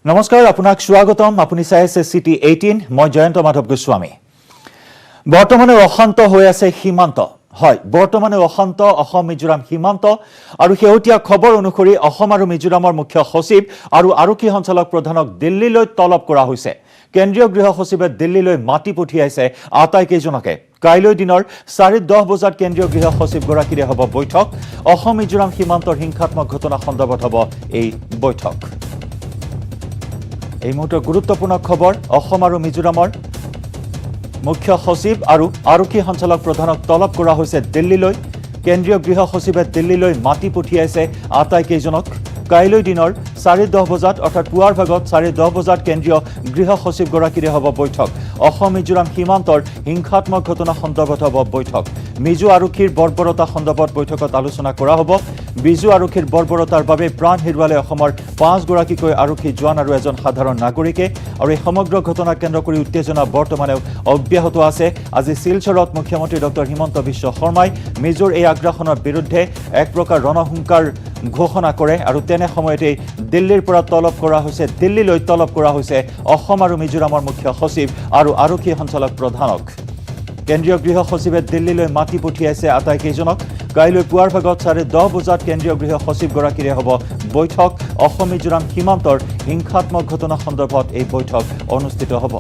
নমস্কাৰ আপোনাক স্বাগতম আপুনি চাই আছে সিটি 18 মই জয়ন্ত মাধৱ গোস্বামী বৰ্তমানে অশান্ত হৈ আছে সীমান্ত হয় বৰ্তমানে অশান্ত অসম মিজোৰাম সীমান্ত আৰু হেউটিয়া খবৰ অনুসৰি অসম আৰু মিজোৰামৰ মুখ্য সচিব আৰু আৰক্ষী সঞ্চালক প্ৰধানক দিল্লীলৈ তলব কৰা হৈছে কেন্দ্ৰীয় গৃহ সচিবে দিল্লীলৈ মাটি পঠিয়াইছে আটাইকেইজনকে কাইলৈ দিনৰ 10:30 বজাত কেন্দ্ৰীয় গৃহ সচিব গৰাকীৰে হ'ব বৈঠক অসম মিজোৰাম সীমান্তৰ হিংসাত্মক ঘটনা সন্দৰ্ভত হ'ব এই বৈঠক এই মুহূৰ্তৰ গুৰুত্বপূৰ্ণ খবৰ অসম আৰু মিজোৰামৰ মুখ্য সচিব আৰু আৰক্ষী সঞ্চালক প্ৰধানক তলব কৰা হৈছে দিল্লীলৈ কেন্দ্ৰীয় গৃহ সচিবে দিল্লীলৈ মাটি পঠিয়াইছে আটাইকেইজনক কাইলৈ দিনৰ 10:30 বজাত অৰ্থাৎ পুৱাৰ ভাগত 10:30 বজাত কেন্দ্ৰীয় গৃহ সচিব গৰাকীৰে হ'ব বৈঠক অসম মিজোৰাম সীমান্তৰ হিংসাত্মক ঘটনা সন্দৰ্ভত হ'ব বৈঠক মিজো আৰক্ষীৰ বৰ্বৰতা সন্দৰ্ভত বৈঠকত আলোচনা কৰা হ'ব বিজু আৰক্ষীৰ বৰ্বৰতাৰ বাবে প্ৰাণ হেৰুৱালে অসমৰ 5 গৰাকীকৈ আৰক্ষী জোৱান আৰু এজন সাধাৰণ নাগৰিকে আৰু এই সমগ্ৰ ঘটনা কেন্দ্ৰ কৰি উত্তেজনা বৰ্তমানেও অব্যাহত আছে আজি শিলচৰত মুখ্যমন্ত্ৰী ডক্টৰ হিমন্ত বিশ্ব শৰ্মাই মিজোৰ এই আগ্ৰাসনৰ বিৰুদ্ধে এক প্ৰকাৰ ৰণহুংকাৰ ঘোষণা কৰে আৰু তেনে সময়তে দিল্লীৰ পৰা তলব কৰা হৈছে দিল্লীলৈ তলব কৰা হৈছে অসম আৰু মিজোৰামৰ মুখ্য সচিব আৰু আৰক্ষী সঞ্চালক প্ৰধানক কেন্দ্ৰীয় গৃহ সচিবে দিল্লীলৈ মাটি পঠিয়াইছে আটাইকেইজনক কাইলৈ পুৱাৰ ভাগত 10:30 বজাত কেন্দ্ৰীয় গৃহ সচিব গৰাকীৰে হ'ব বৈঠক অসম মিজোৰাম সীমান্তৰ হিংসাত্মক ঘটনা সন্দৰ্ভত এই বৈঠক অনুষ্ঠিত হ'ব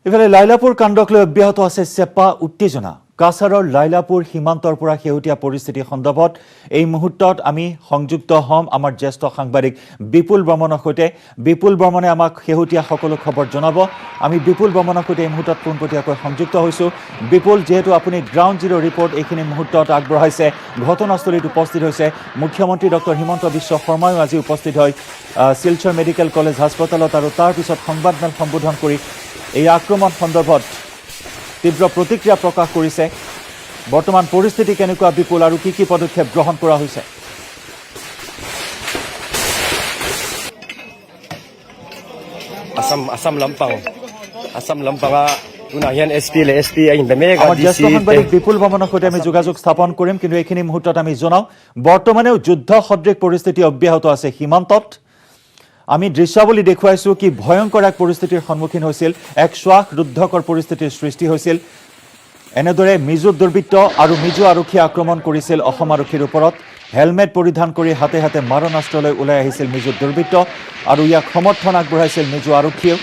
ইফালে লাইলাপুৰ কাণ্ডক লৈ অব্যাহত আছে চেপা উত্তেজনা কাছাৰৰ লাইলাপুৰ সীমান্তৰ পৰা হেউটিয়া পৰিস্থিতি সন্দৰ্ভত এই মুহূৰ্তত আমি সংযুক্ত হম আমাৰ জ্যেষ্ঠ সাংবাদিক বিপুল বৰ্মনৰ সৈতে বিপুল বৰ্মনে আমাক হেউটিয়া সকলো খবৰ জনাব আমি বিপুল বৰ্মনৰ সৈতে এই মুহূৰ্তত পোনপটীয়াকৈ সংযুক্ত হৈছো বিপুল যেহেতু আপুনি গ্ৰাউণ্ড জিৰ' ৰিপৰ্ট এইখিনি মুহূৰ্তত আগবঢ়াইছে ঘটনাস্থলীত উপস্থিত হৈছে মুখ্যমন্ত্ৰী ডক্টৰ হিমন্ত বিশ্ব শৰ্মাও আজি উপস্থিত হয় শিলচৰ মেডিকেল কলেজ হাস্পতালত আৰু তাৰ পিছত সংবাদমেল সম্বোধন কৰি এই আক্ৰমণ সন্দৰ্ভত তীব্ৰ প্ৰতিক্ৰিয়া প্ৰকাশ কৰিছে বৰ্তমান পৰিস্থিতি কেনেকুৱা বিপুল আৰু কি পদক্ষেপ গ্ৰহণ কৰা হৈছে Asam Lampang unahian SP ay indamega আমাৰ জ্যেষ্ঠ সাংবাদিক বিপুল বৰ্মনৰ সৈতে আমি যোগাযোগ স্থাপন কৰিম কিন্তু এইখিনি মুহূৰ্তত আমি জনাওঁ বৰ্তমানেও যুদ্ধ সদৃশ পৰিস্থিতি অব্যাহত আছে সীমান্তত আমি দৃশ্যাৱলী দেখুৱাইছো কি ভয়ংকৰ এক পৰিস্থিতিৰ সন্মুখীন হৈছিল এক শ্বাসৰুদ্ধকৰ পৰিস্থিতিৰ সৃষ্টি হৈছিল এনেদৰে মিজো দুৰ্বৃত্ত আৰু মিজো আৰক্ষী আক্ৰমণ কৰিছিল অসম আৰক্ষীৰ ওপৰত হেলমেট পৰিধান কৰি হাতে হাতে মাৰণাস্ত্ৰলৈ ওলাই আহিছিল মিজো দুৰ্বৃত্ত আৰু ইয়াক সমৰ্থন আগবঢ়াইছিল মিজো আৰক্ষীয়ে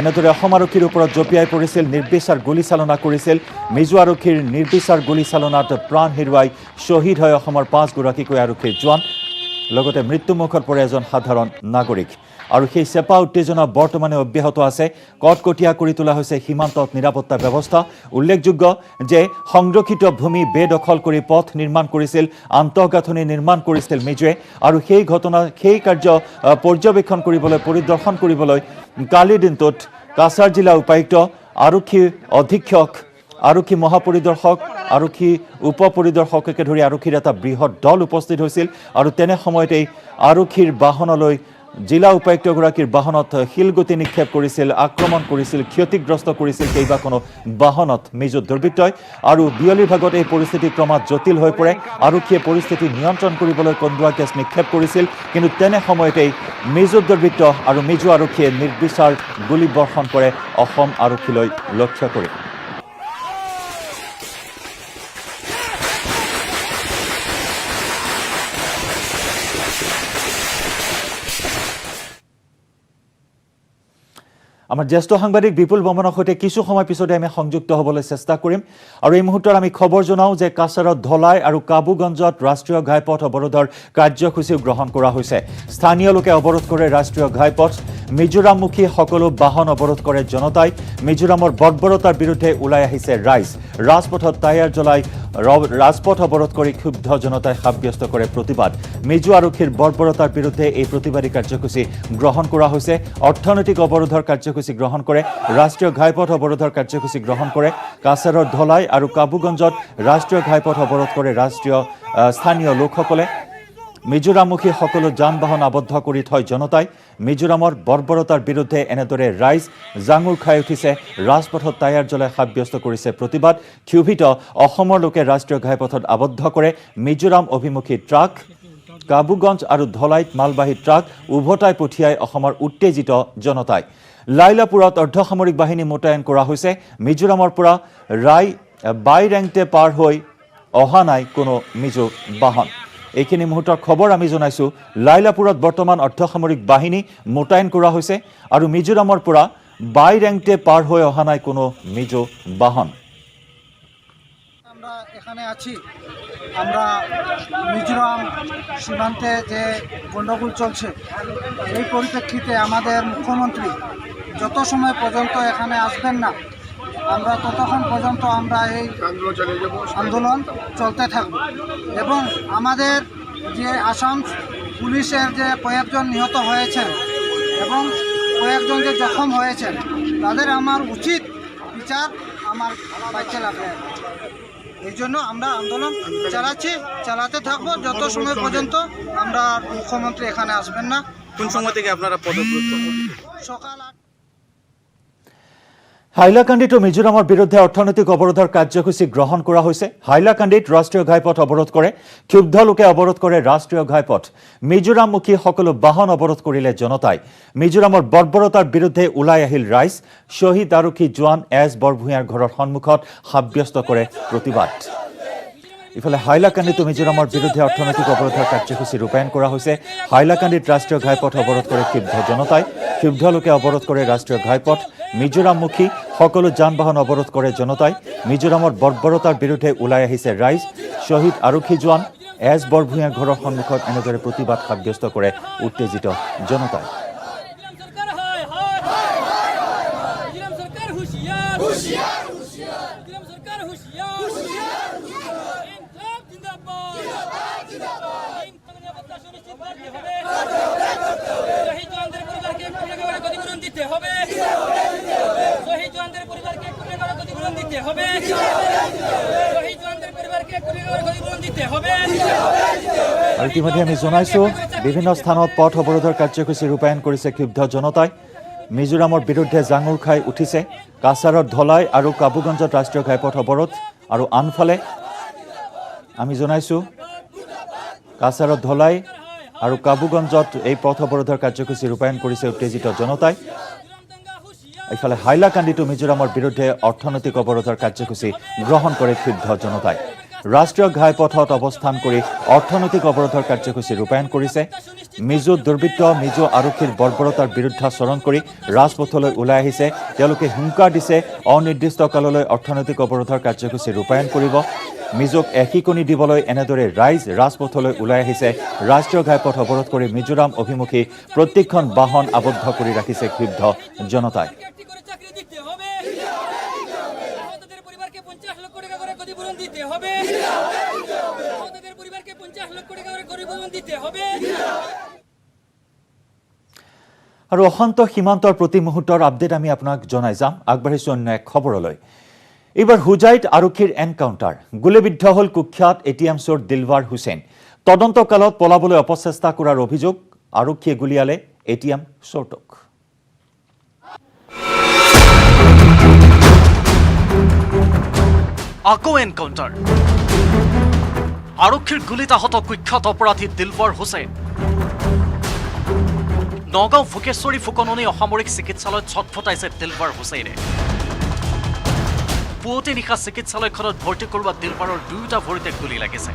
এনেদৰে অসম আৰক্ষীৰ ওপৰত জঁপিয়াই পৰিছিল নিৰ্বিচাৰ গুলীচালনা কৰিছিল মিজো আৰক্ষীৰ নিৰ্বিচাৰ গুলীচালনাত প্ৰাণ হেৰুৱাই শ্বহীদ হয় অসমৰ 5 গৰাকীকৈ আৰক্ষীৰ জোৱান লগতে মৃত্যুমুখত পৰে এজন সাধাৰণ নাগৰিক আৰু সেই চেপা উত্তেজনা বৰ্তমানে অব্যাহত আছে কটকটীয়া কৰি তোলা হৈছে সীমান্তত নিৰাপত্তা ব্যৱস্থা উল্লেখযোগ্য যে সংৰক্ষিত ভূমি বেদখল কৰি পথ নিৰ্মাণ কৰিছিল আন্তঃগাঁথনি নিৰ্মাণ কৰিছিল মিজোৱে আৰু সেই কাৰ্য পৰ্যবেক্ষণ কৰিবলৈ পৰিদৰ্শন কৰিবলৈ কালিৰ দিনটোত কাছাৰ জিলা উপায়ুক্ত আৰক্ষী অধীক্ষক আৰক্ষী মহাপৰিদৰ্শক আৰক্ষী উপ পৰিদৰ্শককে ধৰি আৰক্ষীৰ এটা বৃহৎ দল উপস্থিত হৈছিল আৰু তেনে সময়তেই আৰক্ষীৰ বাহনলৈ জিলা উপায়ুক্তগৰাকীৰ বাহনত শিলগুটি নিক্ষেপ কৰিছিল আক্ৰমণ কৰিছিল ক্ষতিগ্ৰস্ত কৰিছিল কেইবাখনো বাহনত মিজো দুৰ্বৃত্তই আৰু বিয়লিৰ ভাগত এই পৰিস্থিতি ক্ৰমাৎ জটিল হৈ পৰে আৰক্ষীয়ে পৰিস্থিতি নিয়ন্ত্ৰণ কৰিবলৈ কন্দুৱা গেছ নিক্ষেপ কৰিছিল কিন্তু তেনে সময়তেই মিজো দুৰ্বৃত্ত আৰু মিজো আৰক্ষীয়ে নিৰ্বিচাৰ গুলীবৰ্ষণ কৰে অসম আৰক্ষীলৈ লক্ষ্য কৰি আমাৰ জ্যেষ্ঠ সাংবাদিক বিপুল বৰ্মনৰ সৈতে কিছু সময় পিছতে আমি সংযুক্ত হ'বলৈ চেষ্টা কৰিম আৰু এই মুহূৰ্তত আমি খবৰ জনাওঁ যে কাছাৰত ধলাই আৰু কাবুগঞ্জত ৰাষ্ট্ৰীয় ঘাইপথ অৱৰোধৰ কাৰ্যসূচী গ্ৰহণ কৰা হৈছে স্থানীয় লোকে অৱৰোধ কৰে ৰাষ্ট্ৰীয় ঘাইপথ মিজোৰামমুখী সকলো বাহন অৱৰোধ কৰে জনতাই মিজোৰামৰ বৰ্বৰতাৰ বিৰুদ্ধে ওলাই আহিছে ৰাইজ ৰাজপথত টায়াৰ জ্বলাই ৰাজপথ অৱৰোধ কৰি ক্ষুব্ধ জনতাই সাব্যস্ত কৰে প্ৰতিবাদ মিজো আৰক্ষীৰ বৰ্বৰতাৰ বিৰুদ্ধে এই প্ৰতিবাদী কাৰ্যসূচী গ্ৰহণ কৰা হৈছে অৰ্থনৈতিক অৱৰোধৰ কাৰ্যসূচী গ্ৰহণ কৰে ৰাষ্ট্ৰীয় ঘাইপথ অৱৰোধৰ কাৰ্যসূচী গ্ৰহণ কৰে কাছাৰৰ ধলাই আৰু কাবুগঞ্জত ৰাষ্ট্ৰীয় ঘাইপথ অৱৰোধ কৰে স্থানীয় লোকসকলে মিজোৰামমুখী সকলো যান বাহন আবদ্ধ কৰি থয় জনতাই। মিজোৰামৰ বৰ্বৰতাৰ বিৰুদ্ধে এনেদৰে ৰাইজ জাঙুৰ খাই উঠিছে। ৰাজপথত টায়াৰ জ্বলাই সাব্যস্ত কৰিছে প্ৰতিবাদ। ক্ষোভিত অসমৰ লোকে ৰাষ্ট্ৰীয় ঘাইপথত আবদ্ধ কৰে মিজোৰাম অভিমুখী ট্ৰাক। কাবুগঞ্জ আৰু ধলাইত মালবাহী ট্ৰাক উভতাই পঠিয়াই অসমৰ উত্তেজিত জনতাই। লাইলাপুৰত অৰ্ধসামৰিক বাহিনী মোতায়েন কৰা হৈছে। মিজোৰামৰ পৰা বাইৰেংটে পাৰ হৈ অহা নাই কোনো মিজো বাহন। এইখিনি মুহূৰ্তৰ খবৰ আমি জনাইছোঁ। লাইলাপুৰত বৰ্তমান অৰ্ধসামৰিক বাহিনী মোতায়েন কৰা হৈছে আৰু মিজোৰামৰ পৰা বাইৰেংটে পাৰ হৈ অহা নাই কোনো মিজো বাহন। আমরা এখানে আছি, আমরা মিজোরাম সীমান্তে যে গণ্ডগোল চলছে এই পরিপ্রেক্ষিতে আমাদের মুখ্যমন্ত্রী যত সময় পর্যন্ত এখানে আসবেন না আমরা ততক্ষণ পর্যন্ত আমরা এই আন্দোলন চলতে থাকব এবং আমাদের যে আসাম পুলিশের যে কয়েকজন নিহত হয়েছেন এবং কয়েকজন যে জখম হয়েছেন তাদের আমার উচিত বিচার আমার পাইতে লাগবে। এই জন্য আমরা আন্দোলন চালাতে থাকবো যত সময় পর্যন্ত আমরা মুখ্যমন্ত্রী এখানে আসবেন না। কোন সময় থেকে আপনারা পদক্ষেপ করবেন? সকাল 8। হাইলাকান্দিত মিজোৰামৰ বিৰুদ্ধে অৰ্থনৈতিক অৱৰোধৰ কাৰ্যসূচী গ্ৰহণ কৰা হৈছে। হাইলাকান্দিত ৰাষ্ট্ৰীয় ঘাইপথ অৱৰোধ কৰে। ক্ষুব্ধ লোকে অৱৰোধ কৰে ৰাষ্ট্ৰীয় ঘাইপথ। মিজোৰামমুখী সকলো বাহন অৱৰোধ কৰিলে জনতাই। মিজোৰামৰ বৰ্বৰতাৰ বিৰুদ্ধে ওলাই আহিল ৰাইজ। শ্বহীদ আৰক্ষী জোৱান এছ বৰভূঞাৰ ঘৰৰ সন্মুখত সাব্যস্ত কৰে প্ৰতিবাদ। ইফালে হাইলাকান্দিতো মিজোৰামৰ বিৰুদ্ধে অৰ্থনৈতিক অৱৰোধৰ কাৰ্যসূচী ৰূপায়ণ কৰা হৈছে। হাইলাকান্দিত ৰাষ্ট্ৰীয় ঘাইপথ অৱৰোধ কৰে ক্ষুব্ধ জনতাই। ক্ষুব্ধ লোকে অৱৰোধ কৰে ৰাষ্ট্ৰীয় ঘাইপথ। মিজোৰামমুখী সকলো যান বাহন অৱৰোধ কৰে জনতাই। মিজোৰামৰ বৰ্বৰতাৰ বিৰুদ্ধে ওলাই আহিছে ৰাইজ। শ্বহীদ আৰক্ষী জোৱান এছ বৰভূঞাৰ ঘৰৰ সন্মুখত এনেদৰে প্ৰতিবাদ সাব্যস্ত কৰে উত্তেজিত জনতাই। আৰু ইতিমধ্যে আমি জনাইছোঁ বিভিন্ন স্থানত পথ অৱৰোধৰ কাৰ্যসূচী ৰূপায়ণ কৰিছে ক্ষুব্ধ জনতাই। মিজোৰামৰ বিৰুদ্ধে জাঙুৰ খাই উঠিছে। কাছাৰত ধলাই আৰু কাবুগঞ্জত ৰাষ্ট্ৰীয় ঘাইপথ অৱৰোধ আৰু আনফালে আমি জনাইছোঁ কাছাৰত ধলাই আৰু কাবুগঞ্জত এই পথ অৱৰোধৰ কাৰ্যসূচী ৰূপায়ণ কৰিছে উত্তেজিত জনতাই। ইফালে হাইলাকান্দিতো মিজোৰামৰ বিৰুদ্ধে অৰ্থনৈতিক অৱৰোধৰ কাৰ্যসূচী গ্ৰহণ কৰে ক্ষুব্ধ জনতাই। ৰাষ্ট্ৰীয় ঘাইপথত অৱস্থান কৰি অৰ্থনৈতিক অৱৰোধৰ কাৰ্যসূচী ৰূপায়ণ কৰিছে। মিজো দুৰ্বৃত্ত মিজো আৰক্ষীৰ বৰ্বৰতাৰ বিৰুদ্ধাচৰণ কৰি ৰাজপথলৈ ওলাই আহিছে। তেওঁলোকে হুংকাৰ দিছে অনিৰ্দিষ্ট কাললৈ অৰ্থনৈতিক অৱৰোধৰ কাৰ্যসূচী ৰূপায়ণ কৰিব। মিজোক একিকণি দিবলৈ এনেদৰে ৰাইজ ৰাজপথলৈ ওলাই আহিছে। ৰাষ্ট্ৰীয় ঘাইপথ অৱৰোধ কৰি মিজোৰাম অভিমুখী প্ৰত্যেকখন বাহন আবদ্ধ কৰি ৰাখিছে ক্ষুব্ধ জনতাই। আৰু অশান্ত সীমান্তৰ প্ৰতি মুহূৰ্তৰ আপডেট আমি আপোনাক জনাই যাম। আগবাঢ়িছোঁ অন্য এক খবৰলৈ। এইবাৰ হুজাইত আৰক্ষীৰ এনকাউণ্টাৰ। গুলীবিদ্ধ হ'ল কুখ্যাত এটিএম চোৰ দিলৱাৰ হুছেইন। তদন্তকালত পলাবলৈ অপচেষ্টা কৰাৰ অভিযোগ। আৰক্ষীয়ে গুলীয়ালে এটিএম চোৰটোক। আকৌ এনকাউণ্টাৰ। আৰক্ষীৰ গুলীত আহত কুখ্যাত অপৰাধী দিলৱাৰ হুছেইন। নগাঁও ভোগেশ্বৰী ফুকননী অসামৰিক চিকিৎসালয়ত ছটফটাইছে দিলৱাৰ হুছেইনে। পুৱতি নিশা চিকিৎসালয়খনত ভৰ্তি কৰোৱা দিলৱাৰৰ দুয়োটা ভৰিতে গুলী লাগিছে।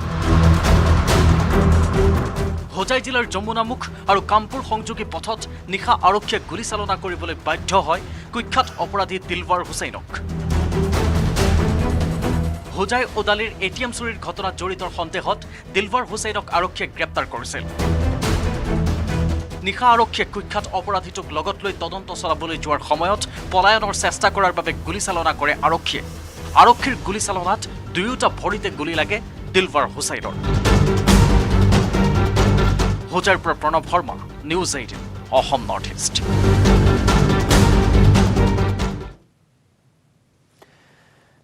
হোজাই জিলাৰ যমুনামুখ আৰু কামপুৰ সংযোগী পথত নিশা আৰক্ষীয়ে গুলীচালনা কৰিবলৈ বাধ্য হয় কুখ্যাত অপৰাধী দিলৱাৰ হুছেইনক। হোজাই ওদালিৰ এটিএম চুৰিৰ ঘটনাত জড়িতৰ সন্দেহত দিলৱাৰ হুছেইনক আৰক্ষীয়ে গ্ৰেপ্তাৰ কৰিছিল। নিশা আৰক্ষীয়ে কুখ্যাত অপৰাধীটোক লগত লৈ তদন্ত চলাবলৈ যোৱাৰ সময়ত পলায়নৰ চেষ্টা কৰাৰ বাবে গুলীচালনা কৰে আৰক্ষীয়ে। আৰক্ষীৰ গুলীচালনাত দুয়োটা ভৰিতে গুলী লাগে দিলৱাৰ হুছেইনৰ। হোজাইৰ পৰা Pranab Sharma, news 18 Assam north east.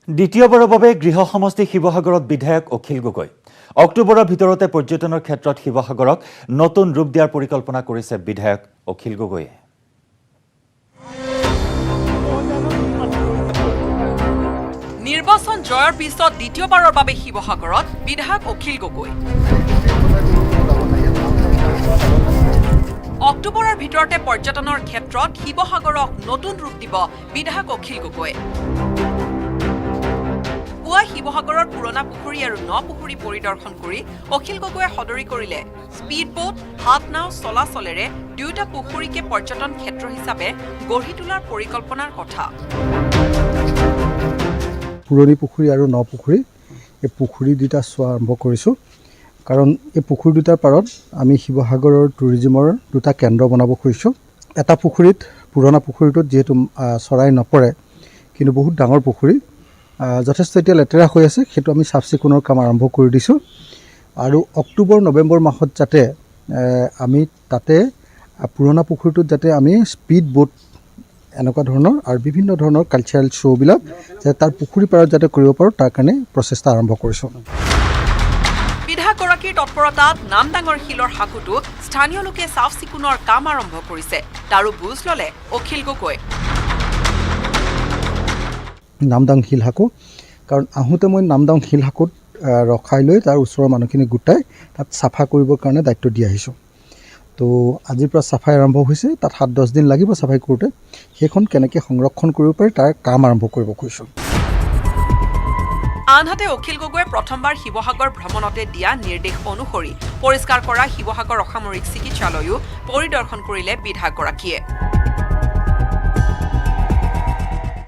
দ্বিতীয়বাৰৰ বাবে গৃহ সমষ্টি শিৱসাগৰত বিধায়ক অখিল গগৈ। অক্টোবৰৰ ভিতৰতে পৰ্যটনৰ ক্ষেত্ৰত শিৱসাগৰক নতুন ৰূপ দিয়াৰ পৰিকল্পনা কৰিছে বিধায়ক অখিল গগৈয়ে। নিৰ্বাচন জয়ৰ পিছত দ্বিতীয়বাৰৰ বাবে শিৱসাগৰত বিধায়ক অখিল গগৈ। অক্টোবৰৰ ভিতৰতে পৰ্যটনৰ ক্ষেত্ৰত শিৱসাগৰক নতুন ৰূপ দিব বিধায়ক অখিল গগৈ। পুৱা শিৱসাগৰৰ পুৰণা পুখুৰী আৰু ন পুখুৰী পৰিদৰ্শন কৰি অখিল গগৈয়ে সদৰি কৰিলে স্পীড বোট, হাত নাও চলাচলেৰে দুয়োটা পুখুৰীকে পৰ্যটন ক্ষেত্ৰ হিচাপে গঢ়ি তোলাৰ পৰিকল্পনাৰ কথা। পুৰণি পুখুৰী আৰু ন পুখুৰী এই পুখুৰী দুটা চোৱা আৰম্ভ কৰিছোঁ, কাৰণ এই পুখুৰী দুটাৰ পাৰত আমি শিৱসাগৰৰ টুৰিজিমৰ দুটা কেন্দ্ৰ বনাব খুজিছোঁ। এটা পুখুৰীত, পুৰণা পুখুৰীটোত যিহেতু চৰাই নপৰে, কিন্তু বহুত ডাঙৰ পুখুৰী, যথেষ্ট এতিয়া লেতেৰা হৈ আছে, সেইটো আমি চাফ চিকুণৰ কাম আৰম্ভ কৰি দিছোঁ। আৰু অক্টোবৰ নৱেম্বৰ মাহত যাতে আমি তাতে পুৰণা পুখুৰীটোত যাতে আমি স্পীড বোট এনেকুৱা ধৰণৰ আৰু বিভিন্ন ধৰণৰ কালচাৰেল শ্ব'বিলাক যাতে তাৰ পুখুৰী পাৰত যাতে কৰিব পাৰোঁ, তাৰ কাৰণে প্ৰচেষ্টা আৰম্ভ কৰিছোঁ। বিধায়কগৰাকীৰ তৎপৰতাত নামদাঙৰ শিলৰ সাঁকোটো স্থানীয় লোকে চাফ চিকুণৰ কাম আৰম্ভ কৰিছে, তাৰো বুজ ল'লে অখিল গগৈ। নামদাং শিল সাঁকো, কাৰণ আহোঁতে মই নামদাং শিল সাঁকোত ৰখাই লৈ তাৰ ওচৰৰ মানুহখিনি গোটাই তাত চাফা কৰিবৰ কাৰণে দায়িত্ব দি আহিছোঁ। তো আজিৰ পৰা চাফাই আৰম্ভ হৈছে, তাত 7-10 দিন লাগিব চাফাই কৰোঁতে। সেইখন কেনেকৈ সংৰক্ষণ কৰিব পাৰি তাৰ কাম আৰম্ভ কৰিব খুজিছোঁ। আনহাতে অখিল গগৈয়ে প্ৰথমবাৰ শিৱসাগৰ ভ্ৰমণতে দিয়া নিৰ্দেশ অনুসৰি পৰিষ্কাৰ কৰা শিৱসাগৰ অসামৰিক চিকিৎসালয়ো পৰিদৰ্শন কৰিলে বিধায়কগৰাকীয়ে।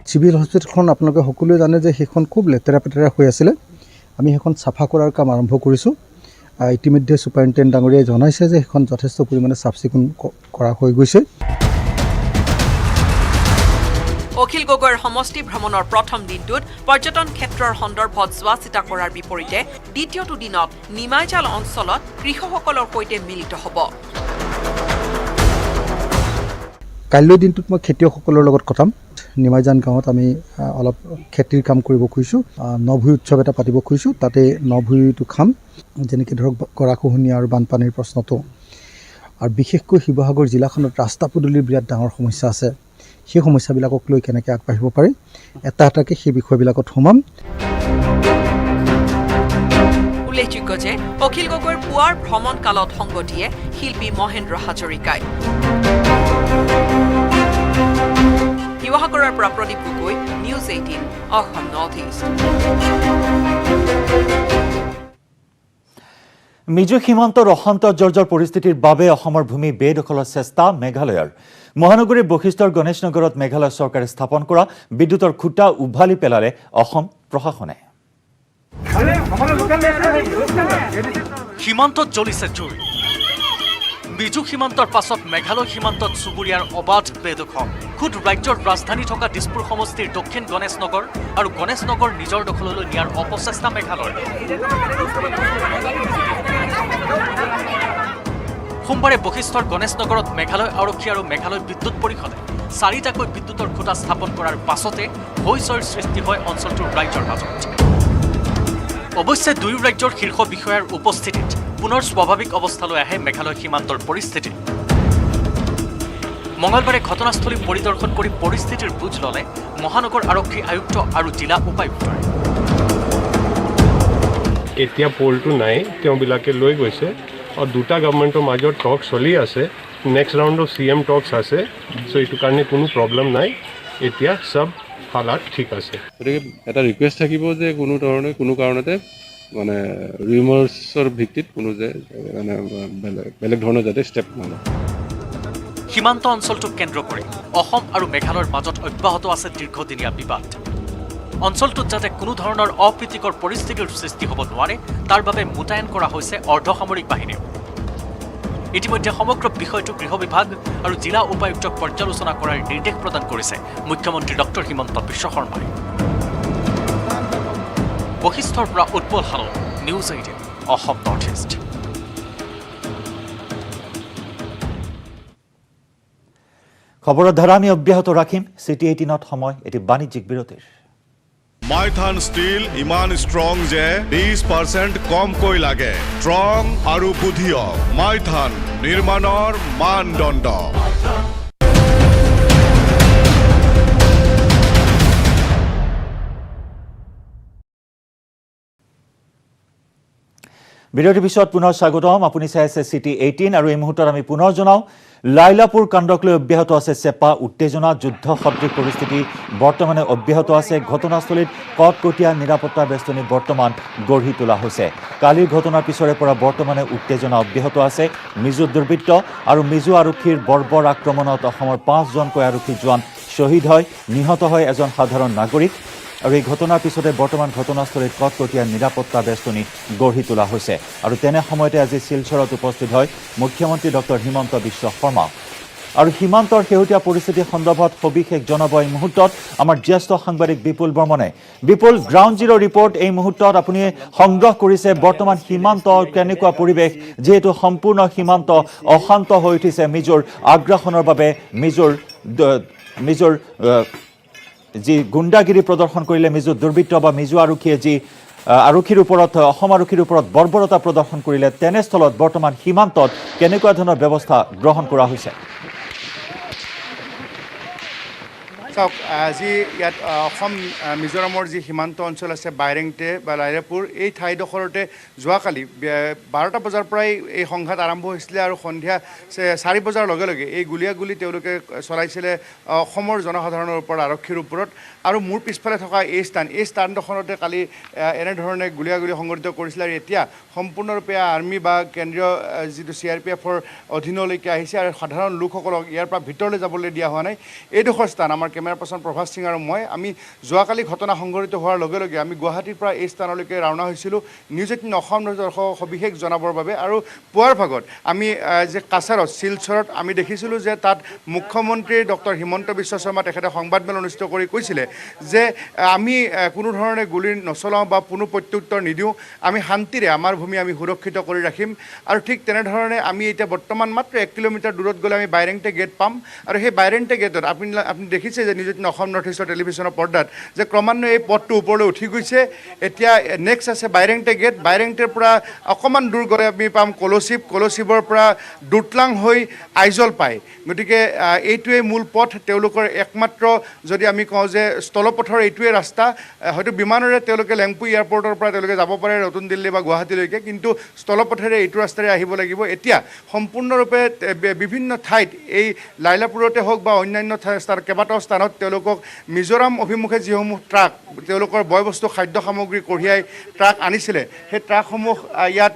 চিভিল হস্পিটেলখন আপোনালোকে সকলোৱে জানে যে সেইখন খুব লেতেৰা পেতেৰা হৈ আছিলে। আমি সেইখন চাফা কৰাৰ কাম আৰম্ভ কৰিছোঁ। ইতিমধ্যে ছুপাৰিণ্টেণ্ডেণ্ট ডাঙৰীয়াই জনাইছে যে সেইখন যথেষ্ট পৰিমাণে চাফ চিকুণ কৰা হৈ গৈছে। অখিল গগৈৰ সমষ্টি ভ্ৰমণৰ প্ৰথম দিনটোত পৰ্যটন ক্ষেত্ৰৰ সন্দৰ্ভত চোৱা চিতা কৰাৰ বিপৰীতে দ্বিতীয়টো দিনত নিমাইজাল অঞ্চলত কৃষকসকলৰ সৈতে মিলিত হ'ব। কাইলৈ দিনটোত মই খেতিয়কসকলৰ লগত কথাম। নিমাইজান গাঁৱত আমি অলপ খেতিৰ কাম কৰিব খুজিছোঁ, নভুই উৎসৱ এটা পাতিব খুজিছোঁ, তাতে নভুইটো খাম, যেনেকৈ ধৰক গৰাখহনীয়া আৰু বানপানীৰ প্ৰশ্নটো। আৰু বিশেষকৈ শিৱসাগৰ জিলাখনত ৰাস্তা পদূলিৰ বিৰাট ডাঙৰ সমস্যা আছে, সেই সমস্যাবিলাকক লৈ কেনেকৈ আগবাঢ়িব পাৰি এটা এটাকৈ সেই বিষয়বিলাকত সোমাম। উল্লেখযোগ্য যে অখিল গগৈৰ পুৱাৰ ভ্ৰমণ কালত সংগ দিয়ে শিল্পী মহেন্দ্ৰ হাজৰিকাই। শিৱসাগৰৰ পৰা Pradip Gogoi, news 18 Assam north east. Mizo সীমান্তৰ অশান্ত জৰ্জৰ পৰিস্থিতিৰ বাবে অসমৰ ভূমি বেদখলৰ চেষ্টা মেঘালয়ৰ। মহানগৰীৰ বশিষ্ঠৰ গণেশ নগৰত মেঘালয় চৰকাৰে স্থাপন কৰা বিদ্যুতৰ খুঁটা উভালি পেলালে অসম প্ৰশাসনে। সীমান্তত জ্বলিছে জুই। মিজো সীমান্তৰ পাছত মেঘালয় সীমান্তত চুবুৰীয়াৰ অবাধ বেদখল। খুদ ৰাজ্যৰ ৰাজধানী থকা দিছপুৰ সমষ্টিৰ দক্ষিণ গণেশ নগৰ আৰু গণেশ নগৰ নিজৰ দখললৈ নিয়াৰ অপচেষ্টা মেঘালয়ৰ। সোমবাৰে বশিষ্ঠৰ গণেশ নগৰত মেঘালয় আৰক্ষী আৰু মেঘালয় বিদ্যুৎ পৰিষদে 4টাকৈ বিদ্যুতৰ খুঁটা স্থাপন কৰাৰ পাছতে হৈচৈৰ সৃষ্টি হয় অঞ্চলটোৰ ৰাইজৰ মাজত। অৱশ্যে দুয়ো ৰাজ্যৰ শীৰ্ষ বিষয়াৰ উপস্থিতিত পুনৰ স্বাভাৱিক অৱস্থালৈ আহে মেঘালয় সীমান্তৰ পৰিস্থিতি। মঙলবাৰে ঘটনাস্থলী পৰিদৰ্শন কৰি পৰিস্থিতিৰ বুজ ল'লে মহানগৰ আৰক্ষী আয়ুক্ত আৰু জিলা উপায়ুক্তই। এতিয়া পলটো নাই, তেওঁবিলাকে লৈ গৈছে আৰু দুটা গভৰ্ণমেণ্টৰ মাজত টক চলি আছে। নেক্সট ৰাউণ্ডৰ CM টকছ আছে, চ' এইটো কাৰণে কোনো প্ৰব্লেম নাই। এতিয়া চব হালাত ঠিক আছে। গতিকে এটা ৰিকুৱেষ্ট থাকিব যে কোনো কাৰণতে মানে ৰিউমাৰ্ছৰ ভিত্তিত কোনো যে মানে বেলেগ ধৰণৰ যাতে ষ্টেপ নলয়। সীমান্ত অঞ্চলটোক কেন্দ্ৰ কৰি অসম আৰু মেঘালয়ৰ মাজত অব্যাহত আছে দীৰ্ঘদিনীয়া বিবাদ। অঞ্চলটোত যাতে কোনো ধৰণৰ অপ্ৰীতিকৰ পৰিস্থিতিৰ সৃষ্টি হ'ব নোৱাৰে তাৰ বাবে মোতায়েন কৰা হৈছে অৰ্ধসামৰিক বাহিনী। ইতিমধ্যে সমগ্ৰ বিষয়টো গৃহ বিভাগ আৰু জিলা উপায়ুক্তক পৰ্যালোচনা কৰাৰ নিৰ্দেশ প্ৰদান কৰিছে মুখ্যমন্ত্ৰী ডক্টৰ হিমন্ত বিশ্ব শৰ্মাই। বশিষ্ঠৰ পৰা উৎপল হালন, নিউজ 18 অসম নৰ্থ ইষ্ট। খবৰৰ ধাৰা আমি অব্যাহত ৰাখিম। City 18ত সময় এটি বাণিজ্যিক বিৰতিৰ। মাইথান ষ্টীল ইমান ষ্ট্ৰং যে 20% কমকৈ লাগে ষ্ট্ৰং আৰু বুধিয় মাইথান নিৰ্মাণৰ মানদণ্ড বিৰতিৰ পিছত পুনৰ স্বাগতম আপুনি চাই আছে সিটি 18 আৰু এই মুহূৰ্তত আমি পুনৰ জনাও লাইলাপুৰ কাণ্ডক লৈ অব্যাহত আছে চেপা উত্তেজনা যুদ্ধ সদৃশ পৰিস্থিতি বৰ্তমানে অব্যাহত আছে ঘটনাস্থলীত কটকটীয়া নিৰাপত্তা বেষ্টনী বৰ্তমান গঢ়ি তোলা হৈছে কালিৰ ঘটনাৰ পিছৰে পৰা বৰ্তমানে উত্তেজনা অব্যাহত আছে মিজো দুৰ্বৃত্ত আৰু মিজো আৰক্ষীৰ বৰ্বৰ আক্ৰমণত অসমৰ 5 জনকৈ আৰক্ষী জোৱান শ্বহীদ হয় নিহত হয় এজন সাধাৰণ নাগৰিক আৰু এই ঘটনাৰ পিছতে বৰ্তমান ঘটনাস্থলীত কটকটীয়া নিৰাপত্তা বেষ্টনী গঢ়ি তোলা হৈছে আৰু তেনে সময়তে আজি শিলচৰত উপস্থিত হয় মুখ্যমন্ত্ৰী ডক্টৰ হিমন্ত বিশ্ব শৰ্মা আৰু সীমান্তৰ শেহতীয়া পৰিস্থিতি সন্দৰ্ভত সবিশেষ জনাব এই মুহূৰ্তত আমাৰ জ্যেষ্ঠ সাংবাদিক বিপুল বৰ্মনে বিপুল গ্ৰাউণ্ড জিৰ' ৰিপৰ্ট এই মুহূৰ্তত আপুনি সংগ্ৰহ কৰিছে বৰ্তমান সীমান্তৰ কেনেকুৱা পৰিৱেশ যিহেতু সম্পূৰ্ণ সীমান্ত অশান্ত হৈ উঠিছে মিজোৰ আগ্ৰাসনৰ বাবে মিজোৰ যি গুণ্ডাগিৰি প্ৰদৰ্শন কৰিলে মিজো দুৰ্বৃত্ত বা মিজো আৰক্ষীয়ে যি আৰক্ষীৰ ওপৰত অসম আৰক্ষীৰ ওপৰত বৰ্বৰতা প্ৰদৰ্শন কৰিলে তেনেস্থলত বৰ্তমান সীমান্তত কেনেকুৱা ধৰণৰ ব্যৱস্থা গ্ৰহণ কৰা হৈছে চাওক আজি ইয়াত অসম মিজোৰামৰ যি সীমান্ত অঞ্চল আছে বাইৰেংটে বা লাইলাপুৰ এই ঠাইডোখৰতে যোৱাকালি 12টা বজাৰ পৰাই এই সংঘাত আৰম্ভ হৈছিলে আৰু সন্ধিয়া 4 বজাৰ লগে লগে এই গুলীয়াগুলি তেওঁলোকে চলাইছিলে অসমৰ জনসাধাৰণৰ ওপৰত আৰক্ষীৰ ওপৰত আৰু মোৰ পিছফালে থকা এই স্থানডোখৰতে কালি এনেধৰণে গুলীয়াগুলি সংঘটিত কৰিছিলে আৰু এতিয়া সম্পূৰ্ণৰূপে আৰ্মি বা কেন্দ্ৰীয় যিটো CRPFৰ অধীনলৈকে আহিছে আৰু সাধাৰণ লোকসকলক ইয়াৰ পৰা ভিতৰলৈ যাবলৈ দিয়া হোৱা নাই এইডোখৰ স্থান আমাৰ কেমেৰা পাৰ্চন প্ৰভাস সিং আৰু মই আমি যোৱাকালি ঘটনা সংঘটিত হোৱাৰ লগে লগে আমি গুৱাহাটীৰ পৰা এই স্থানলৈকে ৰাওনা হৈছিলোঁ নিউজ 18 অসম দৰ্শকক সবিশেষ জনাবৰ বাবে আৰু পুৱাৰ ভাগত আমি যে কাছাৰত শিলচৰত আমি দেখিছিলোঁ যে তাত মুখ্যমন্ত্ৰী ডক্টৰ হিমন্ত বিশ্ব শৰ্মা তেখেতে সংবাদমেল অনুষ্ঠিত কৰি কৈছিলে যে আমি কোনো ধৰণে গুলি নচলাওঁ বা কোনো প্ৰত্যুত্তৰ নিদিওঁ আমি শান্তিৰে আমাৰ ভূমি আমি সুৰক্ষিত কৰি ৰাখিম আৰু ঠিক তেনেধৰণে আমি এতিয়া বৰ্তমান মাত্ৰ 1 কিলোমিটাৰ দূৰত গ'লে আমি বাইৰেংটে গেট পাম আৰু সেই বাইৰেংটে গেটত আপুনি দেখিছে যে নিউজ 18 অসম নৰ্থ ইষ্টৰ টেলিভিশ্যনৰ পৰ্দাত যে ক্ৰমান্বয়ে এই পথটো ওপৰলৈ উঠি গৈছে এতিয়া নেক্সট আছে বাইৰেংটে গেট বাইৰেংটেৰ পৰা অকণমান দূৰ গ'লে আমি পাম কলচিবৰ পৰা দুটলাং হৈ আইজল পায় গতিকে এইটোৱে মূল পথ তেওঁলোকৰ একমাত্ৰ যদি আমি কওঁ যে স্থলপথৰ এইটোৱে ৰাস্তা হয়তো বিমানেৰে তেওঁলোকে লেংপু এয়াৰপৰ্টৰ পৰা তেওঁলোকে যাব পাৰে নতুন দিল্লী বা গুৱাহাটীলৈকে কিন্তু স্থলপথেৰে এইটো ৰাস্তাৰে আহিব লাগিব এতিয়া সম্পূৰ্ণৰূপে বিভিন্ন ঠাইত এই লাইলাপুৰতে হওক বা অন্যান্য স্থান কেইবাটাও স্থানত তেওঁলোকক মিজোৰাম অভিমুখে যিসমূহ ট্ৰাক তেওঁলোকৰ বয়বস্তু খাদ্য সামগ্ৰী কঢ়িয়াই ট্ৰাক আনিছিলে সেই ট্ৰাকসমূহ ইয়াত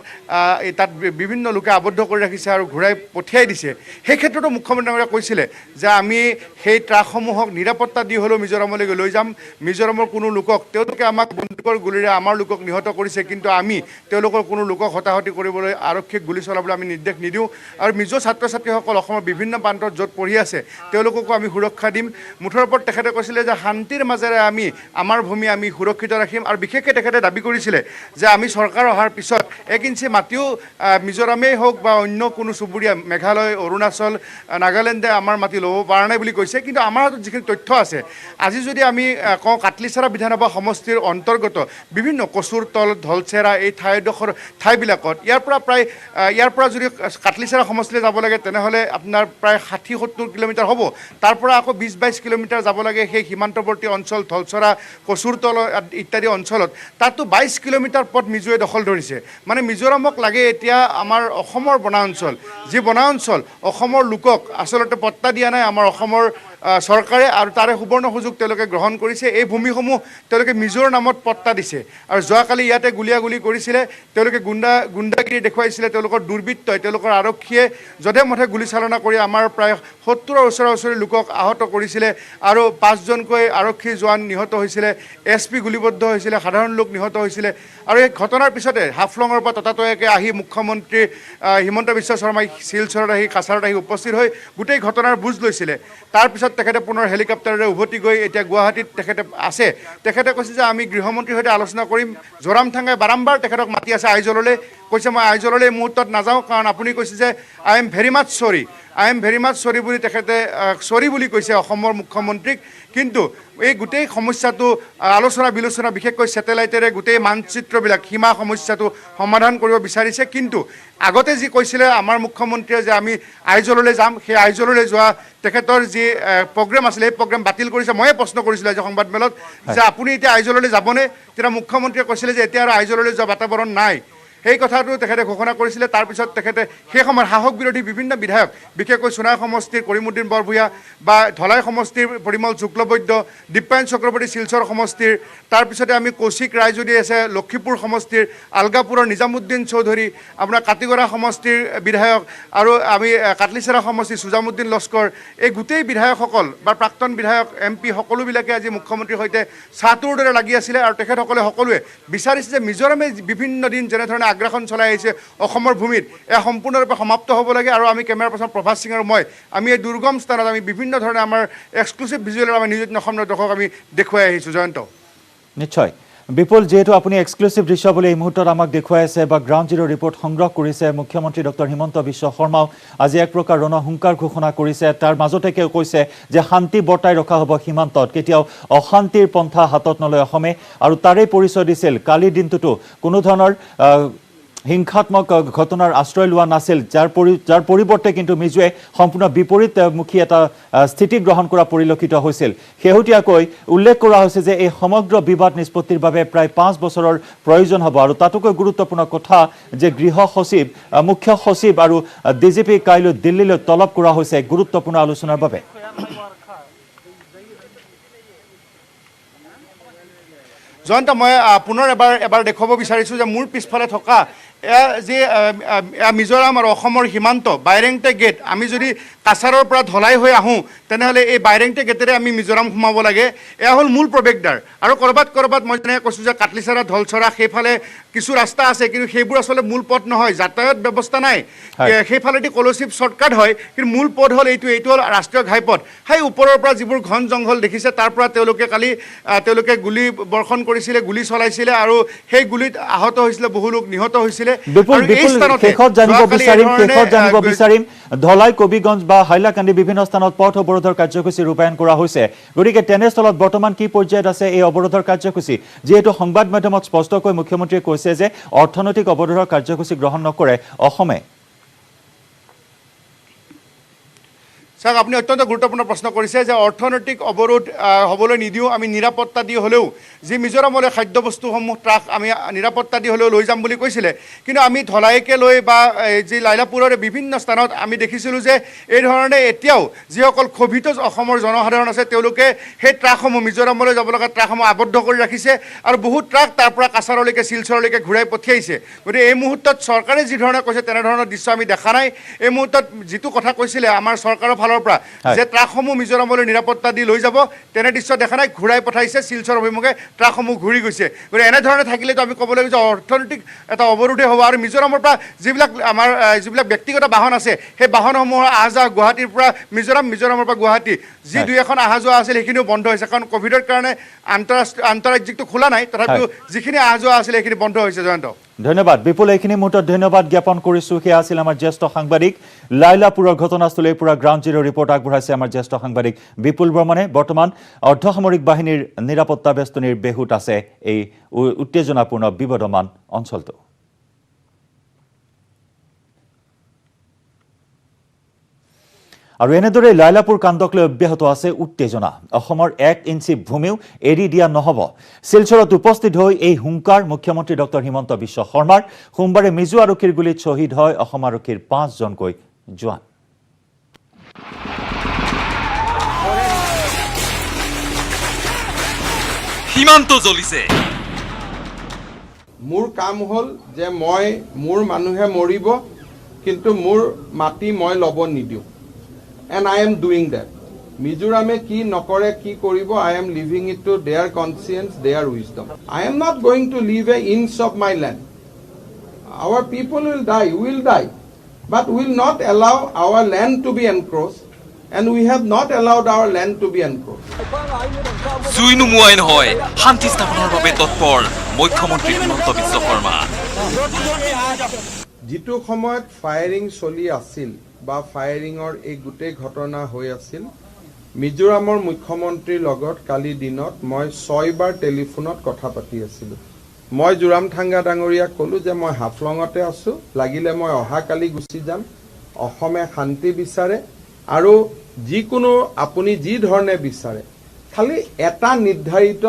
তাত বিভিন্ন লোকে আবদ্ধ কৰি ৰাখিছে আৰু ঘূৰাই পঠিয়াই দিছে সেই ক্ষেত্ৰতো মুখ্যমন্ত্ৰীয়ে কৈছিলে যে আমি সেই ট্ৰাকসমূহক নিৰাপত্তা দি হ'লেও মিজোৰামলৈ লৈ যাম মিজোৰামৰ কোনো লোকক তেওঁলোকে আমাক বন্দুকৰ গুলিৰে আমাৰ লোকক নিহত কৰিছে কিন্তু আমি তেওঁলোকৰ কোনো লোকক হতাহতি কৰিবলৈ আৰক্ষীক গুলি চলাবলৈ আমি নিৰ্দেশ নিদিওঁ আৰু মিজো ছাত্ৰ ছাত্ৰীসকল অসমৰ বিভিন্ন প্ৰান্তত য'ত পঢ়ি আছে তেওঁলোককো আমি সুৰক্ষা দিম মুঠৰ ওপৰত তেখেতে কৈছিলে যে শান্তিৰ মাজেৰে আমি আমাৰ ভূমি আমি সুৰক্ষিত ৰাখিম আৰু বিশেষকৈ তেখেতে দাবী কৰিছিলে যে আমি চৰকাৰ অহাৰ পিছত 1 ইঞ্চি মাটিও মিজোৰামেই হওক বা অন্য কোনো চুবুৰীয়া মেঘালয় অৰুণাচল নাগালেণ্ডে আমাৰ মাটি ল'ব পৰা নাই বুলি কৈছে কিন্তু আমাৰ হাতত যিখিনি তথ্য আছে আজি যদি আমি কওঁ কাটলিচাৰা বিধানসভা সমষ্টিৰ অন্তৰ্গত বিভিন্ন কচুৰতল ধলচেৰা এই ঠাইবিলাকত ইয়াৰ পৰা যদি কাটলিচাৰা সমষ্টিলৈ যাব লাগে তেনেহ'লে আপোনাৰ প্ৰায় 60-70 কিলোমিটাৰ হ'ব তাৰ পৰা আকৌ 20-22 কিলোমিটাৰ যাব লাগে সেই সীমান্তৱৰ্তী অঞ্চল ধলচৰা কচুৰতল ইত্যাদি অঞ্চলত তাতো 22 কিলোমিটাৰ পথ মিজোৱে দখল ধৰিছে মানে মিজোৰামক লাগে এতিয়া আমাৰ অসমৰ বনাঞ্চল যি বনাঞ্চল অসমৰ লোকক আচলতে পট্টা দিয়া নাই আমাৰ অসমৰ চৰকাৰে আৰু তাৰে সুবৰ্ণ সুযোগ তেওঁলোকে গ্ৰহণ কৰিছে এই ভূমিসমূহ তেওঁলোকে মিজোৰ নামত পট্টা দিছে আৰু যোৱাকালি ইয়াতে গুলীয়াগুলি কৰিছিলে তেওঁলোকে গুণ্ডাগিৰি দেখুৱাইছিলে তেওঁলোকৰ দুৰ্বৃত্তই তেওঁলোকৰ আৰক্ষীয়ে যধে মধে গুলী চালনা কৰি আমাৰ প্ৰায় 70ৰ ওচৰা-ওচৰি লোকক আহত কৰিছিলে আৰু 5 জনকৈ আৰক্ষী জোৱান নিহত হৈছিলে SP গুলীবদ্ধ হৈছিলে সাধাৰণ লোক নিহত হৈছিলে আৰু এই ঘটনাৰ পিছতে হাফলঙৰ পৰা ততাতৈয়াকৈ আহি মুখ্যমন্ত্ৰী হিমন্ত বিশ্ব শৰ্মাই শিলচৰত আহি কাছাৰত আহি উপস্থিত হৈ গোটেই ঘটনাৰ বুজ লৈছিলে তাৰপিছত তেখেতে পুনৰ হেলিকপ্টাৰেৰে উভতি গৈ এতিয়া গুৱাহাটীত তেখেতে আছে তেখেতে কৈছে যে আমি গৃহমন্ত্ৰীৰ সৈতে আলোচনা কৰিম জোৰামথাঙাই বাৰম্বাৰ তেখেতক মাতি আছে আইজললৈ কৈছে মই আইজললৈ এই মুহূৰ্তত নাযাওঁ, কাৰণ আপুনি কৈছে যে আই এম ভেৰি মাছ চৰি, আই এম ভেৰি মাছ চৰি বুলি তেখেতে চৰি বুলি কৈছে অসমৰ মুখ্যমন্ত্ৰীক। কিন্তু এই গোটেই সমস্যাটো আলোচনা বিলোচনা বিশেষকৈ ছেটেলাইটেৰে গোটেই মানচিত্ৰবিলাক সীমা সমস্যাটো সমাধান কৰিব বিচাৰিছে। কিন্তু আগতে যি কৈছিলে আমাৰ মুখ্যমন্ত্ৰীয়ে যে আমি আইজললৈ যাম, সেই আইজললৈ যোৱা তেখেতৰ যি প্ৰগ্ৰেম আছিলে সেই প্ৰগ্ৰেম বাতিল কৰিছে। ময়ে প্ৰশ্ন কৰিছিলোঁ আজি সংবাদমেলত যে আপুনি এতিয়া আইজললৈ যাবনে? তেতিয়া মুখ্যমন্ত্ৰীয়ে কৈছিলে যে এতিয়া আৰু আইজললৈ যোৱা বাতাবৰণ নাই। সেই কথাটো তেখেতে ঘোষণা কৰিছিলে। তাৰপিছত তেখেতে সেই সময়ত সাহস বিৰোধী বিভিন্ন বিধায়ক, বিশেষকৈ সোণাই সমষ্টিৰ কৰিমুদ্দিন বৰভূঞা বা ধলাই সমষ্টিৰ পৰিমল শুক্লবৈদ্য, দীপায়ন চক্ৰৱৰ্তী শিলচৰ সমষ্টিৰ, তাৰপিছতে আমি কৌশিক ৰায়জোদী আছে লক্ষীপুৰ সমষ্টিৰ, আলগাপুৰৰ নিজামুদ্দিন চৌধুৰী, আপোনাৰ কাটিগড়া সমষ্টিৰ বিধায়ক, আৰু আমি কাটলিচেৰা সমষ্টিৰ সুজামুদ্দিন লস্কৰ, এই গোটেই বিধায়কসকল বা প্ৰাক্তন বিধায়ক MP সকলোবিলাকে আজি মুখ্যমন্ত্ৰীৰ সৈতে ছাটোৰ দৰে লাগি আছিলে। আৰু তেখেতসকলে সকলোৱে বিচাৰিছে যে মিজোৰামে বিভিন্ন দিন যেনেধৰণে আগ্ৰাসন চলাই আহিছে অসমৰ ভূমিত, এয়া সম্পূৰ্ণৰূপে সমাপ্ত হ'ব লাগে। আৰু আমি কেমেৰা পাৰ্চন প্ৰভাত সিং আৰু মই আমি এই দুৰ্গম স্থানত আমি বিভিন্ন ধৰণে আমাৰ এক্সক্লুচিভ ভিজুৱেলৰ আমি নিউজ অসমৰ দৰ্শক আমি দেখুৱাই আহিছোঁ। জয়ন্ত, নিশ্চয় বিপুল, যেহেতু আপুনি এক্সক্লুসিভ দৃশ্য বুলি এই মুহূৰ্তত আমাক দেখুৱাই আছে বা গ্ৰাউণ্ড জিৰ' ৰিপৰ্ট সংগ্ৰহ কৰিছে, মুখ্যমন্ত্ৰী ডক্টৰ হিমন্ত বিশ্ব শৰ্মাও আজি এক প্ৰকাৰ ৰণহুংকাৰ ঘোষণা কৰিছে। তাৰ মাজতে কৈছে যে শান্তি বৰ্তাই ৰখা হ'ব সীমান্তত, কেতিয়াও অশান্তিৰ পন্থা হাতত নলয় অসমে। আৰু তাৰেই পৰিচয় দিছিল কালিৰ দিনটোতো কোনো ধৰণৰ হিংসাত্মক ঘটনাৰ আশ্ৰয় লোৱা নাছিল, যাৰ পৰিৱৰ্তে কিন্তু মিজোৱে সম্পূৰ্ণ বিপৰীতমুখী এটা স্থিতি গ্ৰহণ কৰা পৰিলক্ষিত হৈছিল। শেহতীয়াকৈ উল্লেখ কৰা হৈছে যে এই সমগ্ৰ বিবাদ নিষ্পত্তিৰ বাবে প্ৰায় 5 বছৰৰ প্ৰয়োজন হ'ব। আৰু তাতোকৈ গুৰুত্বপূৰ্ণ কথা যে গৃহ সচিব, মুখ্য সচিব আৰু DGP কাইলৈ দিল্লীলৈ তলব কৰা হৈছে গুৰুত্বপূৰ্ণ আলোচনাৰ বাবে। জয়ন্ত, মই পুনৰ এবাৰ দেখুৱাব বিচাৰিছোঁ যে মোৰ পিছফালে থকা এয়া যি মিজোৰাম আৰু অসমৰ সীমান্ত বাইৰেংটে গেট, আমি যদি কাছাৰৰ পৰা ধলাই হৈ আহোঁ তেনেহ'লে এই বাইৰেংটে গেটেৰে আমি মিজোৰাম সোমাব লাগে। এয়া হ'ল মূল প্ৰৱেশদ্বাৰ। আৰু ক'ৰবাত মই যেনেকৈ কৈছোঁ যে কাটলিচেৰা ধলচৰা সেইফালে কিছু ৰাস্তা আছে, কিন্তু সেইবোৰ আচলতে মূল পথ নহয়, যাতায়াত ব্যৱস্থা নাই। সেইফালেদি কলচিপ শ্বৰ্টকাট হয়, কিন্তু মূল পথ হ'ল এইটো হ'ল ৰাষ্ট্ৰীয় ঘাইপথ। সেই ওপৰৰ পৰা যিবোৰ ঘন জংঘল দেখিছে তাৰ পৰা তেওঁলোকে গুলী বৰ্ষণ কৰিছিলে, গুলী চলাইছিলে, আৰু সেই গুলীত আহত হৈছিলে, বহু লোক নিহত হৈছিলে। শেষত জানিব বিচাৰিম ধলাই, কবিগঞ্জ বা হাইলাকান্দি বিভিন্ন স্থানত পথ অৱৰোধৰ কাৰ্যসূচী ৰূপায়ণ কৰা হৈছে। গতিকে তেনেস্থলত বৰ্তমান কি পৰ্যায়ত আছে এই অৱৰোধৰ কাৰ্যসূচী? যিহেতু সংবাদ মাধ্যমত স্পষ্টকৈ মুখ্যমন্ত্ৰীয়ে কৈছে যে অৰ্থনৈতিক অৱৰোধৰ কাৰ্যসূচী গ্ৰহণ নকৰে অসমে। চাওক, আপুনি অত্যন্ত গুৰুত্বপূৰ্ণ প্ৰশ্ন কৰিছে যে অৰ্থনৈতিক অৱৰোধ হ'বলৈ নিদিওঁ, আমি নিৰাপত্তা দি হ'লেও যি মিজোৰামলৈ খাদ্যবস্তুসমূহ ট্ৰাক আমি নিৰাপত্তা দি হ'লেও লৈ যাম বুলি কৈছিলে। কিন্তু আমি ধলাইকে লৈ বা যি লাইলাপুৰৰে বিভিন্ন স্থানত আমি দেখিছিলোঁ যে এই ধৰণে এতিয়াও যিসকল ক্ষোভিত অসমৰ জনসাধাৰণ আছে তেওঁলোকে সেই ট্ৰাকসমূহ মিজোৰামলৈ যাব লগা ট্ৰাকসমূহ আবদ্ধ কৰি ৰাখিছে, আৰু বহুত ট্ৰাক তাৰ পৰা কাছাৰলৈকে শিলচৰলৈকে ঘূৰাই পঠিয়াইছে। গতিকে এই মুহূৰ্তত চৰকাৰে যিধৰণে কৈছে তেনেধৰণৰ দৃশ্য আমি দেখা নাই। এই মুহূৰ্তত যিটো কথা কৈছিলে আমাৰ চৰকাৰৰ ফালৰ পৰা যে ট্ৰাকসমূহ মিজোৰামলৈ নিৰাপত্তা দি লৈ যাব, তেনে দৃশ্য দেখা নাই। ঘূৰাই পঠাইছে, শিলচৰ অভিমুখে ট্ৰাকসমূহ ঘূৰি গৈছে। গতিকে এনেধৰণে থাকিলেতো আমি ক'ব লাগিব যে অৰ্থনৈতিক এটা অৱৰোধে হ'ব। আৰু মিজোৰামৰ পৰা যিবিলাক ব্যক্তিগত বাহন আছে সেই বাহনসমূহৰ আহ যাহ গুৱাহাটীৰ পৰা মিজোৰামৰ পৰা গুৱাহাটী যি দুই এখন অহা যোৱা আছিল সেইখিনিও বন্ধ হৈছে, কাৰণ ক'ভিডৰ কাৰণে আন্তঃৰাজ্যিকটো খোলা নাই, তথাপিও যিখিনি অহা যোৱা আছিল সেইখিনি বন্ধ হৈছে। জয়ন্ত, ধন্যবাদ বিপুল, এইখিনি মুহূৰ্তত ধন্যবাদ জ্ঞাপন কৰিছোঁ। সেয়া আছিল আমাৰ জ্যেষ্ঠ সাংবাদিক, লাইলাপুৰৰ ঘটনাস্থলীৰ পৰা গ্ৰাউণ্ড জিৰ' ৰিপৰ্ট আগবঢ়াইছে আমাৰ জ্যেষ্ঠ সাংবাদিক বিপুল বৰ্মনে। বৰ্তমান অৰ্ধসামৰিক বাহিনীৰ নিৰাপত্তা বেষ্টনীৰ বেহুত আছে এই উত্তেজনাপূৰ্ণ বিবদমান অঞ্চলটো। আৰু এনেদৰে লাইলাপুৰ কাণ্ডক লৈ অব্যাহত আছে উত্তেজনা। অসমৰ 1 ইঞ্চি ভূমিও এৰি দিয়া নহ'ব। শিলচৰত উপস্থিত হৈ এই হুংকাৰ মুখ্যমন্ত্ৰী ডক্টৰ হিমন্ত বিশ্ব শৰ্মাৰ। সোমবাৰে মিজো আৰক্ষীৰ গুলীত শ্বহীদ হয় অসম আৰক্ষীৰ 5জনকৈ জোৱান। সীমান্ত জ্বলিছে। মোৰ কাম হ'ল যে মোৰ মানুহে মৰিব, কিন্তু মোৰ মাটি মই ল'ব নিদিওঁ। And I am doing that. Mizorame ki nokore ki koribo, I am leaving it to their conscience, their wisdom. I am not going to leave an inch of my land. Our people will die, we will die. But we will not allow our land to be encroached, and we have not allowed our land to be encroached. জুই নুমুৱাই নহয়, শান্তি স্থাপনৰ বাবে তৎপৰ মুখ্যমন্ত্ৰী হিমন্ত বিশ্ব শৰ্মা। যিটো সময়ত firing চলি আছিল বা ফায়াৰিঙৰ এই গোটেই ঘটনা হৈ আছিল, মিজোৰামৰ মুখ্যমন্ত্ৰীৰ লগত কালি দিনত মই 6 বাৰ টেলিফোনত কথা পাতি আছিলোঁ। মই জোৰামথাংগা ডাঙৰীয়াক ক'লোঁ যে মই হাফলঙতে আছোঁ, লাগিলে মই অহাকালি গুচি যাম। অসমে শান্তি বিচাৰে আৰু যিকোনো আপুনি যি ধৰণে বিচাৰে, খালি এটা নিৰ্ধাৰিত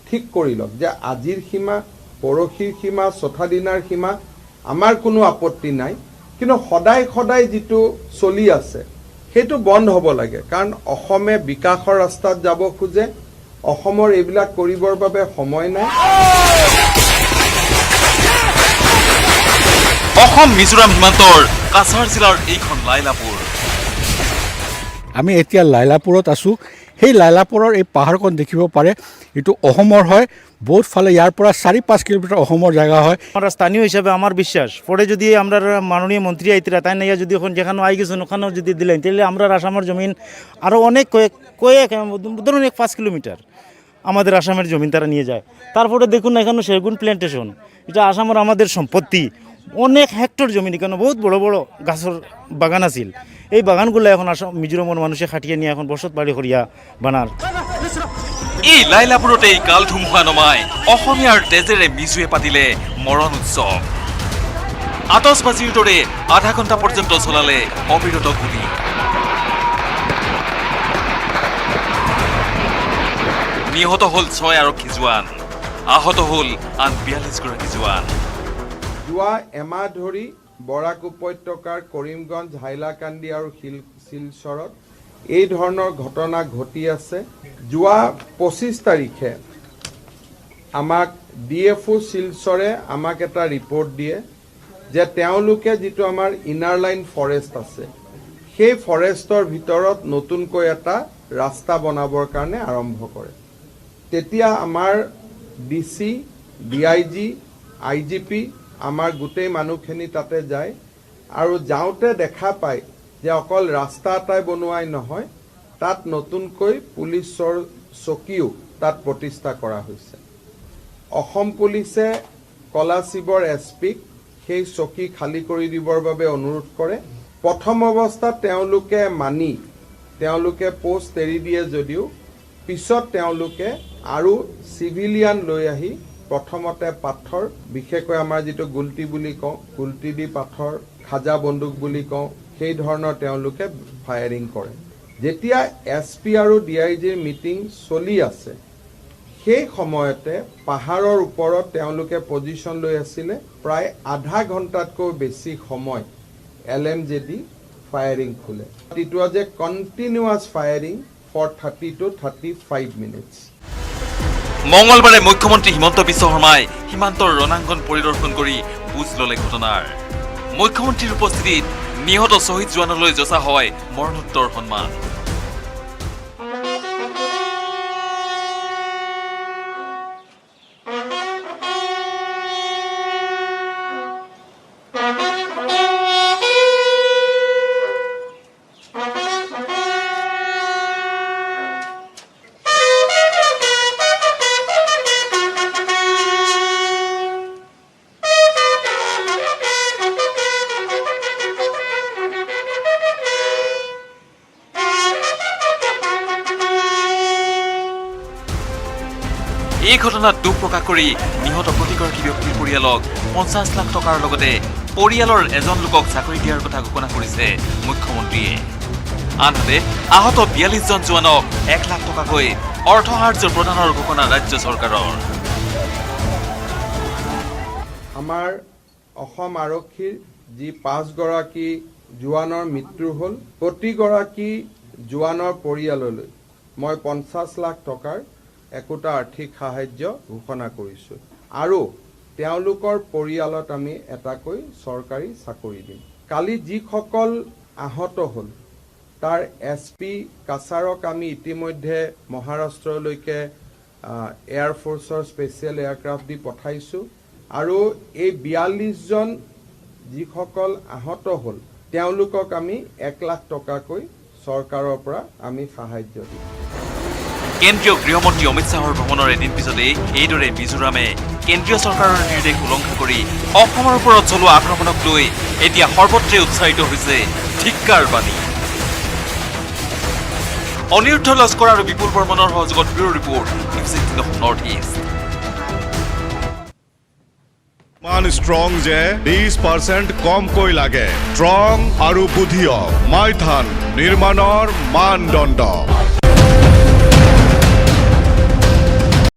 ঠিক কৰি লওক যে আজিৰ সীমা, পৰহিৰ সীমা, চথা দিনাৰ সীমা, আমাৰ কোনো আপত্তি নাই, কিন্তু সদায় সদায় যিটো চলি আছে সেইটো বন্ধ হ'ব লাগে। কাৰণ অসমে বিকাশৰ ৰাস্তাত যাব খোজে, অসমৰ এইবিলাক কৰিবৰ বাবে সময় নাই। অসম মিজোৰাম সীমান্তৰ কাছাৰ জিলাৰ এইখন লাইলাপুৰ। আমি এতিয়া লাইলাপুৰত আছোঁ। সেই লাইলাপুৰৰ এই পাহাৰখন দেখিব পাৰে, এইটো অসমৰ হয়। বহুত ফালে ইয়াৰ পৰা 4-5 কিলোমিটাৰ অসমৰ জায়গা হয়। আমরা স্থানীয় হিসাবে আমার বিশ্বাস পরে যদি আমরা মাননীয় মন্ত্রী আইতরা তাই না যদি ওখানে যেখানে আই গেছেন ওখানেও যদি দিলেন তাহলে আমরা আসামের জমিন আরও অনেক কয়েক ধরুন 5 কিলোমিটার আমাদের আসামের জমিন তারা নিয়ে যায়। তারপরে দেখুন না এখানে সেগুন প্ল্যান্টেশন, এটা আসামের আমাদের সম্পত্তি। অনেক হেক্টর জমি, এখানে বহুত বড় বড় গাছের বাগান আছিল। এই বাগানগুলো এখন আসাম মিজোরামের মানুষে খাটিয়ে নিয়ে এখন বসত বাড়ি করিয়া বানার। এই লাইলাপুৰতেই কাল ধুমুহা নমাই অসমীয়াৰ তেজেৰে মিজুৱে পাতিলে মৰণ উৎসৱ। আতচবাজিৰ দৰে আধা ঘণ্টা পৰ্যন্ত চলালে অবিৰত গুলী। নিহত হ'ল 6 আৰক্ষী জোৱান, আহত হ'ল আন 42 গৰাকী জোৱান। যোৱা এমাহ ধৰি বৰাক উপত্যকাৰ কৰিমগঞ্জ, হাইলাকান্দি আৰু শিলচৰত এই ধৰণৰ ঘটনা ঘটি আছে। যোৱা 25 তাৰিখে আমাক DFO শিলচৰে আমাক এটা ৰিপৰ্ট দিয়ে যে তেওঁলোকে যিটো আমাৰ ইনাৰ লাইন ফৰেষ্ট আছে, সেই ফৰেষ্টৰ ভিতৰত নতুনকৈ এটা ৰাস্তা বনাবৰ কাৰণে আৰম্ভ কৰে। তেতিয়া আমাৰ DC, DIG, IGP আমাৰ গোটেই মানুহখিনি তাতে যায় আৰু যাওঁতে দেখা পায় যে অকল ৰাস্তা এটাই বনোৱাই নহয়, তাত নতুনকৈ পুলিচৰ চকীও তাত প্ৰতিষ্ঠা কৰা হৈছে। অসম পুলিচে কলাশিবৰ SPক সেই চকী খালী কৰি দিবৰ বাবে অনুৰোধ কৰে। প্ৰথম অৱস্থাত তেওঁলোকে পোষ্ট এৰি দিয়ে যদিও পিছত তেওঁলোকে আৰু চিভিলিয়ান লৈ আহি প্ৰথমতে পাথৰ, বিশেষকৈ আমাৰ যিটো গুলটি বুলি কওঁ, গুলটি দি পাথৰ, খাজা বন্দুক বুলি কওঁ, সেই ধৰণৰ তেওঁলোকে ফায়াৰিং কৰে। যেতিয়া SP আৰু DIGৰ মিটিং চলি আছে, সেই সময়তে পাহাৰৰ ওপৰত তেওঁলোকে পজিশ্যন লৈ আছিলে। প্ৰায় আধা ঘণ্টাতকৈ বেছি সময় LMJD ফায়াৰিং খোলে। It was a continuous firing for 30 to 35 minutes। মঙলবাৰে মুখ্যমন্ত্ৰী হিমন্ত বিশ্ব শৰ্মাই সীমান্তৰ ৰণাংগন পৰিদৰ্শন কৰি বুজ ল'লে ঘটনাৰ। মুখ্যমন্ত্ৰীৰ উপস্থিতিত নিহত শ্বহীদ জোৱানলৈ যচা হয় মৰণোত্তৰ সন্মান। এই ঘটনাত দুখ প্ৰকাশ কৰি নিহত প্ৰতিগৰাকী ব্যক্তিৰ পৰিয়ালক 50 লাখ টকাৰ লগতে পৰিয়ালৰ এজন লোকক চাকৰি দিয়াৰ কথা ঘোষণা কৰিছে মুখ্যমন্ত্ৰীয়ে। আনহাতে আহত 42 জন জোৱানক 1 লাখ টকাকৈ অৰ্থ সাহায্য প্ৰদানৰ ঘোষণা ৰাজ্য চৰকাৰৰ। আমাৰ অসম আৰক্ষীৰ যি 5 গৰাকী জোৱানৰ মৃত্যু হ'ল, প্ৰতিগৰাকী জোৱানৰ পৰিয়াললৈ মই 50 লাখ টকাৰ একোটা আৰ্থিক সাহায্য ঘোষণা কৰিছোঁ আৰু তেওঁলোকৰ পৰিয়ালত আমি এটাকৈ চৰকাৰী চাকৰি দিম। কালি যিসকল আহত হ'ল তাৰ SP কাছাৰক আমি ইতিমধ্যে মহাৰাষ্ট্ৰলৈকে এয়াৰফ'ৰ্চৰ স্পেচিয়েল এয়াৰক্ৰাফ্ট দি পঠাইছোঁ আৰু এই 42 জন যিসকল আহত হ'ল তেওঁলোকক আমি 1 লাখ টকাকৈ চৰকাৰৰ পৰা আমি সাহায্য দিম। কেন্দ্ৰীয় গৃহমন্ত্ৰী অমিত শ্বাহৰ ভ্ৰমণৰ এদিন পিছতেই এইদৰে মিজোৰামে কেন্দ্ৰীয় চৰকাৰৰ নিৰ্দেশ উলংঘা কৰি অসমৰ ওপৰত চলোৱা আক্ৰমণক লৈ এতিয়া সৰ্বত্ৰে উৎসাহিত হৈছে ধিক্কাৰ বাণী। অনিৰুদ্ধ লস্কৰ আৰু বিপুল বৰ্মনৰ সহযোগত bureau report news 18 north east. ইমান ষ্ট্ৰং যে 20% কমকৈ লাগে। ষ্ট্ৰং আৰু বুদ্ধিয় মাইথান নিৰ্মাণৰ মানদণ্ড।